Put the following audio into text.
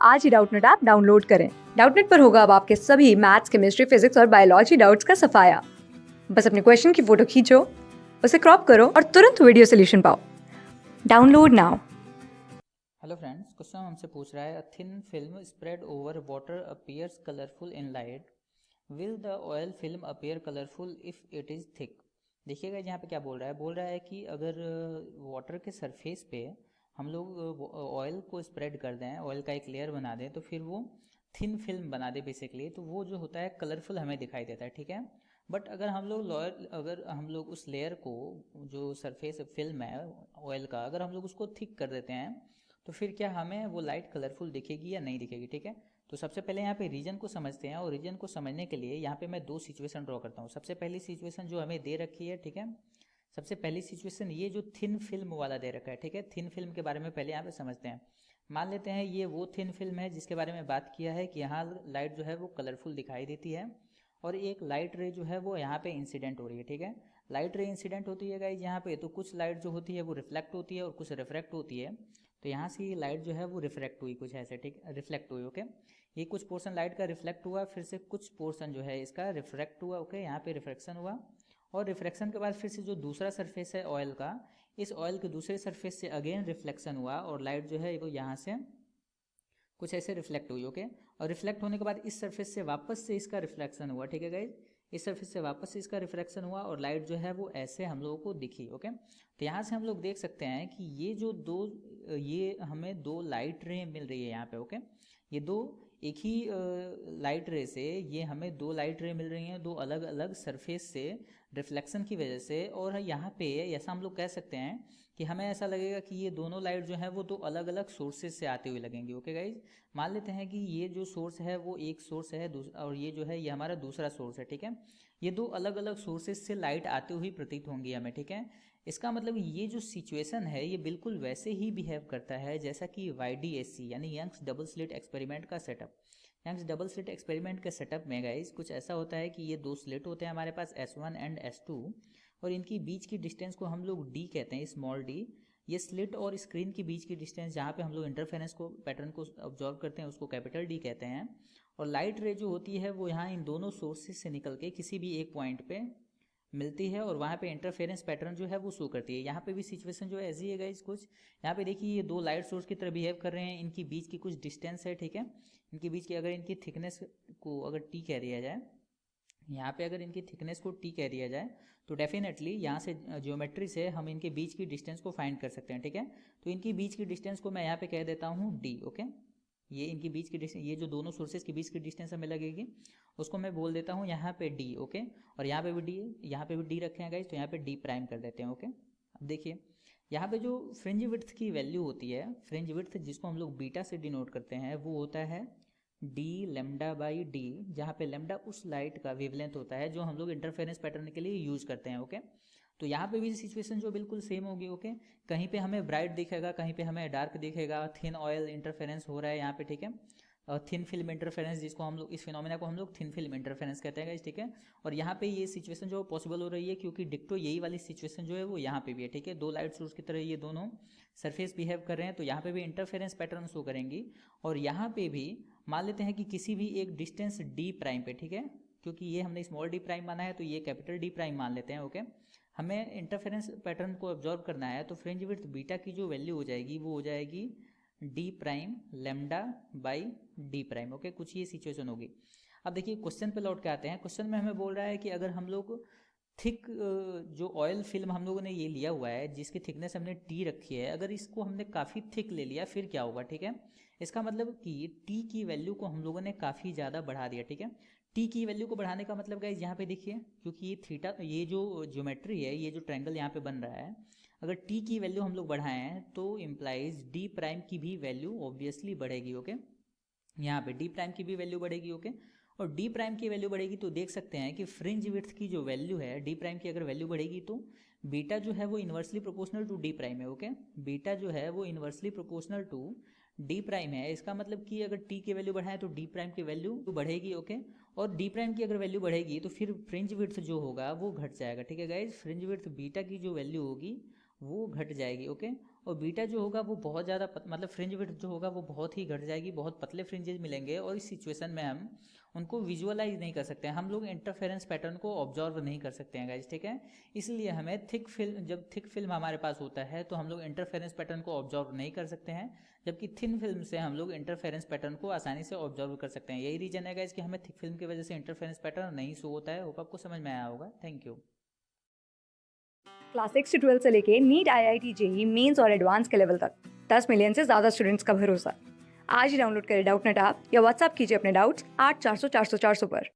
आज ही Doubtnut app download करें। Doubtnut पर होगा अब आपके सभी मैथ्स, केमिस्ट्री, फिजिक्स और बायोलॉजी डाउट्स का सफाया। बस अपने क्वेश्चन की फोटो खींचो, उसे क्रॉप करो और तुरंत वीडियो सोल्यूशन पाओ। Download now. Hello friends, question हमसे पूछ रहा है a thin film spread over water appears colourful in light, will the oil film appear colourful if it is thick. देखिएगा यहाँ पे क्या बोल रहा है कि अगर वाटर के सरफेस पे हम लोग ऑयल को स्प्रेड कर दें, ऑयल का एक लेयर बना दें, तो फिर वो थिन फिल्म बना दे बेसिकली, तो वो जो होता है कलरफुल हमें दिखाई देता है, ठीक है। बट अगर हम लोग उस लेयर को, जो सरफेस फिल्म है ऑयल का, अगर हम लोग उसको थिक कर देते हैं तो फिर क्या हमें वो लाइट कलरफुल दिखेगी या नहीं दिखेगी, ठीक है। तो सबसे पहले यहाँ पे रीजन को समझते हैं, और रीजन को समझने के लिए यहाँ पे मैं दो सिचुएशन ड्रॉ करता हूँ। सबसे पहली सिचुएशन जो हमें दे रखी है, ठीक है, सबसे पहली सिचुएशन ये जो थिन फिल्म वाला दे रखा है, ठीक है। थिन फिल्म के बारे में पहले यहाँ पे समझते हैं। मान लेते हैं ये वो थिन फिल्म है जिसके बारे में बात किया है कि यहाँ लाइट जो है वो कलरफुल दिखाई देती है, और एक लाइट रे जो है वो यहाँ पे इंसिडेंट हो रही है, ठीक है। लाइट रे इंसिडेंट होती है गाइज यहाँ पे, तो कुछ लाइट जो होती है वो रिफ्लेक्ट होती है और कुछ रिफ्रैक्ट होती है। तो यहाँ से ये लाइट जो है वो रिफ्रैक्ट हुई, कुछ ऐसे, ठीक, रिफ्लेक्ट हुई, ओके। ये कुछ पोर्शन लाइट का रिफ्लेक्ट हुआ, फिर से कुछ पोर्शन जो है इसका रिफ्रैक्ट हुआ, ओके। यहाँ पे रिफ्रैक्शन हुआ, और रिफ्रैक्शन के बाद फिर से जो दूसरा सरफेस है ऑयल का, इस ऑयल के दूसरे सरफेस से अगेन रिफ्लेक्शन हुआ, और लाइट जो है वो यहाँ से कुछ ऐसे रिफ्लेक्ट हुई, ओके। और रिफ्लेक्ट होने के बाद इस सरफेस से वापस से इसका रिफ्लेक्शन हुआ, ठीक है गाइज। इस सरफेस से वापस से इसका रिफ्लेक्शन हुआ, और लाइट जो है वो ऐसे हम लोगों को दिखी, ओके। तो यहाँ से हम लोग देख सकते हैं कि ये हमें दो लाइट रे मिल रही है यहाँ पे, ओके। ये दो एक ही लाइट रे से, ये हमें दो लाइट रे मिल रही हैं दो अलग अलग सरफेस से रिफ्लेक्शन की वजह से। और यहाँ पे ऐसा हम लोग कह सकते हैं कि हमें ऐसा लगेगा कि ये दोनों लाइट जो है वो दो अलग अलग सोर्सेज से आते हुए लगेंगे, ओके गाइज। मान लेते हैं कि ये जो सोर्स है वो एक सोर्स है, और ये जो है ये हमारा दूसरा सोर्स है, ठीक है। ये दो अलग अलग सोर्सेज से लाइट आते हुए प्रतीत होंगी हमें, ठीक है। इसका मतलब ये जो सिचुएशन है ये बिल्कुल वैसे ही बिहेव करता है जैसा कि YDSC यानी यंग्स डबल स्लिट एक्सपेरिमेंट का setup. Young's double slit experiment के सेटअप में गाइज कुछ ऐसा होता है कि ये दो स्लिट होते हैं हमारे पास, S1 एंड S2, और इनकी बीच की डिस्टेंस को हम लोग D कहते हैं, स्मॉल d। ये स्लिट और स्क्रीन के बीच की डिस्टेंस जहाँ पे हम लोग इंटरफेरेंस को, पैटर्न को ऑब्जर्व करते हैं, उसको कैपिटल D कहते हैं। और लाइट रे जो होती है वो यहाँ इन दोनों सोर्सेज से निकल के किसी भी एक पॉइंट पे मिलती है, और वहाँ पे इंटरफेरेंस पैटर्न जो है वो शो करती है। यहाँ पे भी सिचुएशन जो है ऐसी है गाइस कुछ। यहाँ पे देखिए ये दो लाइट सोर्स की तरह बिहेव कर रहे हैं, इनकी बीच की कुछ डिस्टेंस है, ठीक है। इनके बीच की अगर इनकी थिकनेस को अगर T कह दिया जाए, यहाँ पे अगर इनकी थिकनेस को T कह दिया जाए, तो डेफिनेटली यहाँ से ज्योमेट्री से हम इनके बीच की डिस्टेंस को फाइंड कर सकते हैं, ठीक है। तो इनकी बीच की डिस्टेंस को मैं यहाँ पे कह देता हूँ D, ओके। ये इनकी बीच की डिस्टेंस, ये जो दोनों सोर्सेज के बीच की डिस्टेंस हमें लगेगी उसको मैं बोल देता हूँ यहाँ पे D, ओके। और यहाँ पे भी D है, यहाँ पे भी D रखे हैं गाइज, तो यहाँ पे D प्राइम कर देते हैं, ओके। अब देखिए यहाँ पे जो फ्रिंज विड्थ की वैल्यू होती है, फ्रिंज विड्थ जिसको हम लोग बीटा से डिनोट करते हैं, वो होता है D लेमडा बाई D, जहाँ पे लेमडा उस लाइट का वेवलेंथ होता है जो हम लोग इंटरफेरेंस पैटर्न के लिए यूज करते हैं, ओके। तो यहाँ पे भी सिचुएशन जो बिल्कुल सेम होगी, ओके। कहीं पे हमें ब्राइट दिखेगा, कहीं पे हमें डार्क दिखेगा, थिन ऑयल इंटरफेरेंस हो रहा है यहाँ पे, ठीक है। थिन फिल्म इंटरफेरेंस, जिसको हम लोग, इस फिनोमेना को हम लोग थिन फिल्म इंटरफेरेंस कहते हैं, ठीक है। और यहाँ पे ये सिचुएशन जो पॉसिबल हो रही है क्योंकि डिक्टो यही वाली सिचुएशन जो है वो यहाँ पे भी है, ठीक है। दो लाइट सोर्स की तरह ये दोनों सरफेस बिहेव कर रहे हैं, तो यहाँ पे भी इंटरफेरेंस पैटर्न शो करेंगी। और यहाँ पे भी मान लेते हैं कि किसी भी एक डिस्टेंस D प्राइम पे, ठीक है, क्योंकि ये हमने स्मॉल d प्राइम माना है तो ये कैपिटल D प्राइम मान लेते हैं, ओके। हमें इंटरफेरेंस पैटर्न को ऑब्जर्व करना है, तो फ्रिंज विड्थ बीटा की जो वैल्यू हो जाएगी वो हो जाएगी D prime lambda by D prime, okay. कुछ ये सिचुएशन होगी। अब देखिए क्वेश्चन पे लौट के आते हैं। क्वेश्चन में हमें बोल रहा है कि अगर हम लोग थिक, जो ऑयल फिल्म हम लोगों ने ये लिया हुआ है जिसकी थिकनेस हमने T रखी है, अगर इसको हमने काफ़ी थिक ले लिया फिर क्या होगा, ठीक है। इसका मतलब कि T की वैल्यू को हम लोगों ने काफ़ी ज़्यादा बढ़ा दिया, ठीक है। T की वैल्यू को बढ़ाने का मतलब गाइज यहाँ पे देखिए, क्योंकि ये थीटा, ये जो ज्योमेट्री है, ये जो ट्रायंगल यहाँ पे बन रहा है, अगर T की वैल्यू हम लोग बढ़ाएं तो इम्प्लाइज D प्राइम की भी वैल्यू ऑब्वियसली बढ़ेगी, ओके। यहाँ पे D प्राइम की भी वैल्यू बढ़ेगी, ओके। और D प्राइम की वैल्यू बढ़ेगी तो देख सकते हैं कि फ्रिंज विड्थ की जो वैल्यू है D प्राइम की अगर वैल्यू बढ़ेगी तो बीटा जो है वो inversely proportional to D prime है, ओके। बीटा जो है वो inversely proportional to D prime है। इसका मतलब कि अगर T की वैल्यू बढ़ाएं तो D प्राइम की वैल्यू बढ़ेगी, ओके। और D प्राइम की अगर वैल्यू बढ़ेगी तो फिर फ्रिंज विड्थ जो होगा वो घट जाएगा, ठीक है गाइज। फ्रिंज विड्थ बीटा की जो वैल्यू होगी वो घट जाएगी। ओके, और बीटा जो होगा वो बहुत ज़्यादा मतलब फ्रिंज विड्थ जो होगा वो बहुत ही घट जाएगी, बहुत पतले फ्रिंजेस मिलेंगे, और इस सिचुएशन में हम उनको विजुअलाइज नहीं कर सकते हैं, हम लोग इंटरफेरेंस पैटर्न को ऑब्जर्व नहीं कर सकते हैं गाइज, ठीक है। इसलिए हमें थिक फिल्म, जब थिक फिल्म हमारे पास होता है तो हम लोग इंटरफेरेंस पैटर्न को ऑब्जर्व नहीं कर सकते हैं, जबकि थिन फिल्म से हम लोग इंटरफेरेंस पैटर्न को आसानी से ऑब्जर्व कर सकते हैं। यही रीजन है गाइज कि हमें थिक फिल्म की वजह से इंटरफेरेंस पैटर्न नहीं शो होता है। होप आपको समझ में आया होगा। Thank you. क्लास 6 से 12 से लेके नीट, IIT, JEE मेंस और एडवांस के लेवल तक 10 मिलियन से ज़्यादा स्टूडेंट्स का भरोसा। आज ही डाउनलोड करें डाउटनेट ऐप या व्हाट्सएप कीजिए अपने डाउट्स 8400 400 400 पर।